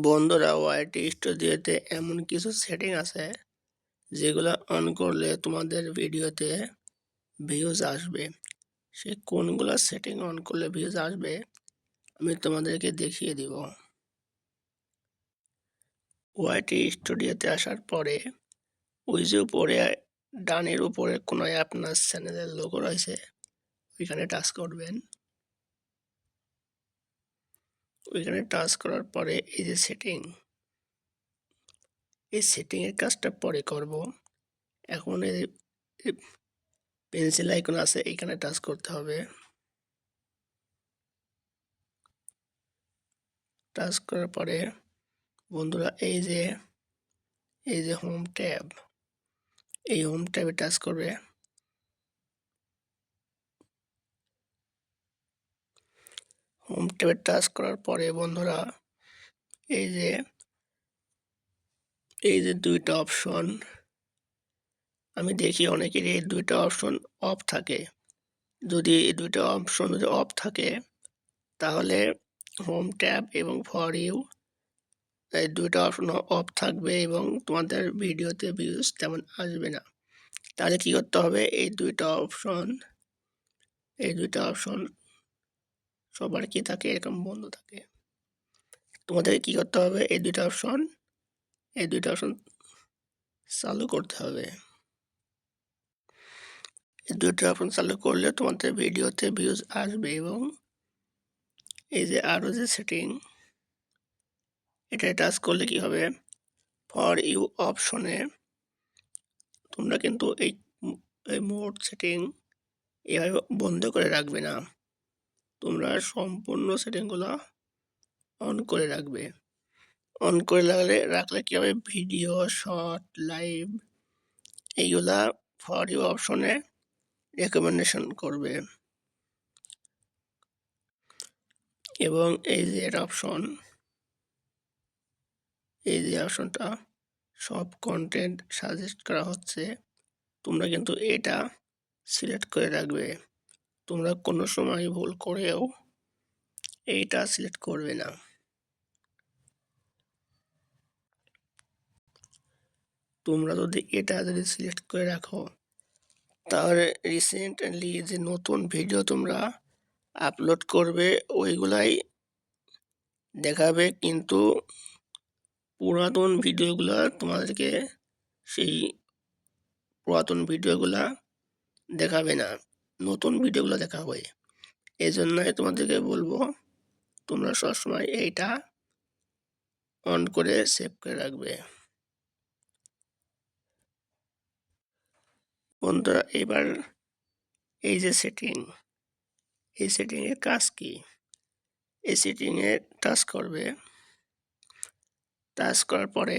বন্ধুরা, ওয়াইটি স্টুডিওতে এমন কিছু সেটিং আছে যেগুলো অন করলে তোমাদের ভিডিওতে ভিউজ আসবে। সে কোনগুলো সেটিং অন করলে ভিউজ আসবে আমি তোমাদেরকে দেখিয়ে দিব। ওয়াইটি স্টুডিওতে আসার পরে ওই যে উপরে ডানের উপরে কোনায় আপনার চ্যানেলের লোগো রয়েছে, ওইখানে টাচ করবেন। ওইখানে টাচ করার পরে এই যে সেটিং, এই সেটিংয়ের কাজটা পরে করব। এখন এই পেন্সিল আইকন আছে, এখানে টাচ করতে হবে। টাচ করার পরে বন্ধুরা এই যে হোম ট্যাব, এই হোম ট্যাবে টাচ করবে। হোম ট্যাবে টাচ করার পরে বন্ধুরা এই যে দুইটা অপশন আমি দেখি অনেকের এই দুইটা অপশন অফ থাকে। যদি এই দুইটা অপশন যদি অফ থাকে তাহলে হোম ট্যাব এবং ফর ইউ এই দুইটা অপশন অফ থাকবে এবং তোমাদের ভিডিওতে ভিউজ তেমন আসবে না। তাহলে কি করতে হবে, এই দুইটা অপশন সবার কি থাকে, এরকম বন্ধ থাকে। তোমাদের কি করতে হবে, এই দুইটা অপশন চালু করতে হবে। এই দুইটা অপশন চালু করলে তোমাদের ভিডিওতে ভিউজ আসবে। এবং এই যে আরো যে সেটিং, এটা টাচ করলে কি হবে, ফর ইউ অপশনে তোমরা কিন্তু এই মোড সেটিং এভাবে বন্ধ করে রাখবে না, তোমরা সম্পূর্ণ সেটিংগুলো অন করে রাখবে। অন করে রাখলে কি হবে, ভিডিও, শর্ট, লাইভ এইগুলা ফর ইউ অপশনে রেকমেন্ডেশন করবে। এবং এই যে অপশনটা সব কন্টেন্ট সাজেস্ট করা হচ্ছে, তোমরা কিন্তু এটা সিলেক্ট করে রাখবে। তোমরা কোনো সময় ভুল করেও এইটা সিলেক্ট করবে না। তোমরা যদি এটা সিলেক্ট করে রাখো তাহলে রিসেন্টলি যে নতুন ভিডিও তোমরা আপলোড করবে ওইগুলাই দেখাবে, কিন্তু পুরাতন ভিডিওগুলা তোমাদেরকে সেই পুরাতন ভিডিওগুলা দেখাবে না, নতুন ভিডিওগুলো দেখাবে। এই জন্যই তোমাদেরকে বলবো তোমরা সবসময় এইটা অন করে সেভ করে রাখবে। বন্ধুরা, এবার এই যে এই সেটিংয়ের কাজ কি, এই সেটিংয়ে টাচ করবে। টাচ করার পরে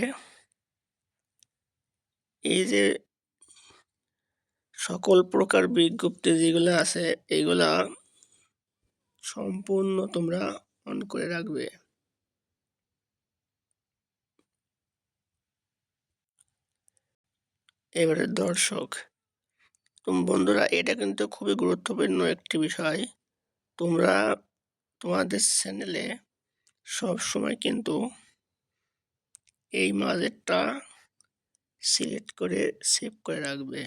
এই যে সকল প্রকার বিজ্ঞপ্তি যেগুলো আছে এগুলা সম্পূর্ণ তোমরা অন করে রাখবে। এবারে দর্শক, বন্ধুরা, এটা কিন্তু খুবই গুরুত্বপূর্ণ একটি বিষয়। তোমরা তোমাদের চ্যানেলে সব সময় কিন্তু এই মাঝেরটা সিলেক্ট করে সেভ করে রাখবে,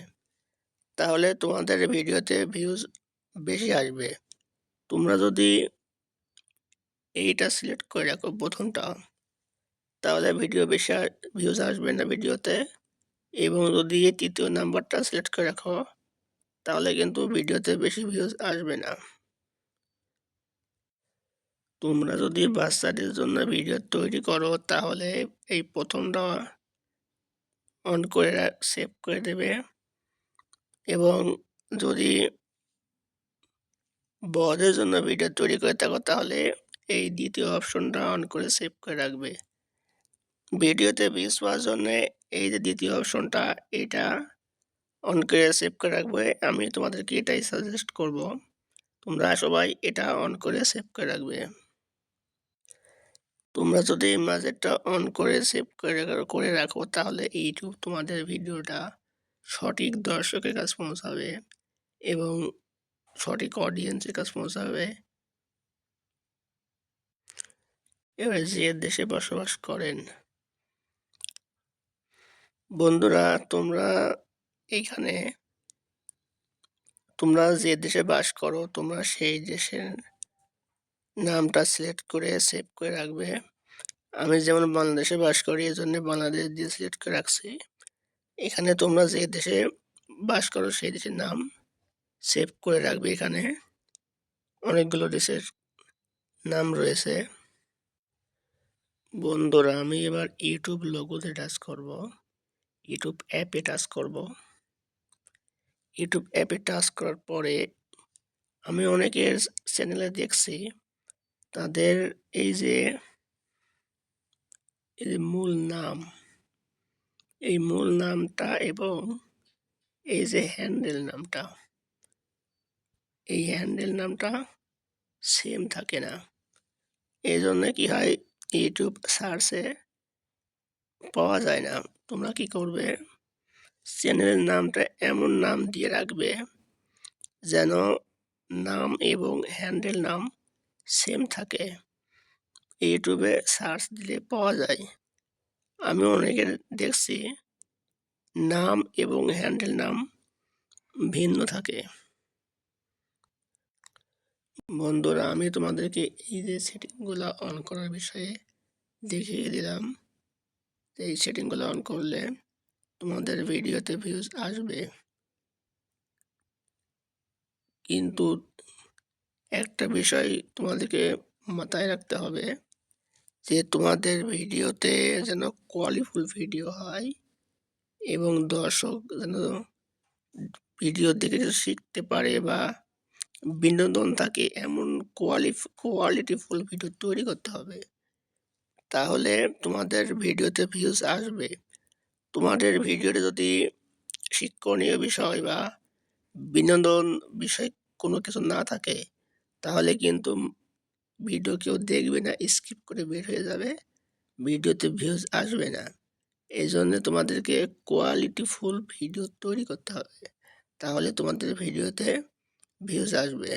তাহলে তোমাদের ভিডিওতে ভিউজ বেশি আসবে। তোমরা যদি এইটা সিলেক্ট করে রাখো প্রথমটা, তাহলে বেশি ভিউজ আসবে না ভিডিওতে। এবং যদি এই তৃতীয় নাম্বারটা সিলেক্ট করে রাখো তাহলে কিন্তু ভিডিওতে বেশি ভিউজ আসবে না। তোমরা যদি বাচ্চাদের জন্য ভিডিও তৈরি করো তাহলে এই প্রথমটা অন করে সেভ করে দেবে। এবং যদি বড়দের জন্য ভিডিও তৈরি করে থাকো তাহলে এই দ্বিতীয় অপশনটা অন করে সেভ করে রাখবে। ভিডিওতে ভিউজ পাওয়ার জন্য এই যে দ্বিতীয় অপশনটা, এটা অন করে সেভ করে রাখবে। আমি তোমাদেরকে এটাই সাজেস্ট করব, তোমরা সবাই এটা অন করে সেভ করে রাখবে। তোমরা যদি মাঝেরটা অন করে সেভ করে রাখো তাহলে ইউটিউব তোমাদের ভিডিওটা সঠিক দর্শকের কাছে পৌঁছাবে এবং সঠিক অডিয়েন্সের কাছে পৌঁছাবে। এবার যে দেশে বসবাস করেন। বন্ধুরা, তোমরা যে দেশে বাস করো, তোমরা সেই দেশের নামটা সিলেক্ট করে সেভ করে রাখবে। আমি যেমন বাংলাদেশে বাস করি, এজন্য বাংলাদেশ দিয়ে সিলেক্ট করে রাখছি। এখানে তোমরা যে দেশে বাস করো সেই দেশের নাম সেভ করে রাখবে। এখানে অনেকগুলো দেশের নাম রয়েছে। বন্ধুরা, আমি এবার ইউটিউব লোগোতে টাচ করব, ইউটিউব অ্যাপে টাচ করব। ইউটিউব অ্যাপে টাচ করার পরে আমি অনেকের চ্যানেলে দেখছি তাদের এই যে মূল নামটা এবং এই যে হ্যান্ডেল নামটা সেম থাকে না। এই জন্য কি হয়, ইউটিউব সার্চে পাওয়া যায় না। তোমরা কি করবে, চ্যানেলের নামটা এমন নাম দিয়ে রাখবে যেন নাম এবং হ্যান্ডেল নাম সেম থাকে। ইউটিউবে সার্চ দিলে পাওয়া যায়। আমি অনেকের দেখছি নাম এবং হ্যান্ডেল নাম ভিন্ন থাকে। বন্ধুরা, আমি তোমাদেরকে এই যে সেটিংগুলো অন করার বিষয়ে দেখিয়ে দিলাম। এই সেটিংগুলো অন করলে তোমাদের ভিডিওতে ভিউজ আসবে, কিন্তু একটা বিষয় তোমাদেরকে মাথায় রাখতে হবে যে তোমাদের ভিডিওতে যেন কোয়ালিটিফুল ভিডিও হয় এবং দর্শক যেন ভিডিও দেখে শিখতে পারে বা বিনোদন থাকে, এমন কোয়ালিটিফুল ভিডিও তৈরি করতে হবে। তাহলে তোমাদের ভিডিওতে ভিউজ আসবে। তোমাদের ভিডিওতে যদি শিক্ষণীয় বিষয় বা বিনোদন বিষয় কোনো কিছু না থাকে, তাহলে কিন্তু ভিডিও কেউ দেখবে না, স্কিপ করে বের হয়ে যাবে, ভিডিওতে ভিউজ আসবে না। এই জন্য তোমাদেরকে কোয়ালিটিফুল ভিডিও তৈরি করতে হবে, তাহলে তোমাদের ভিডিওতে ভিউজ আসবে।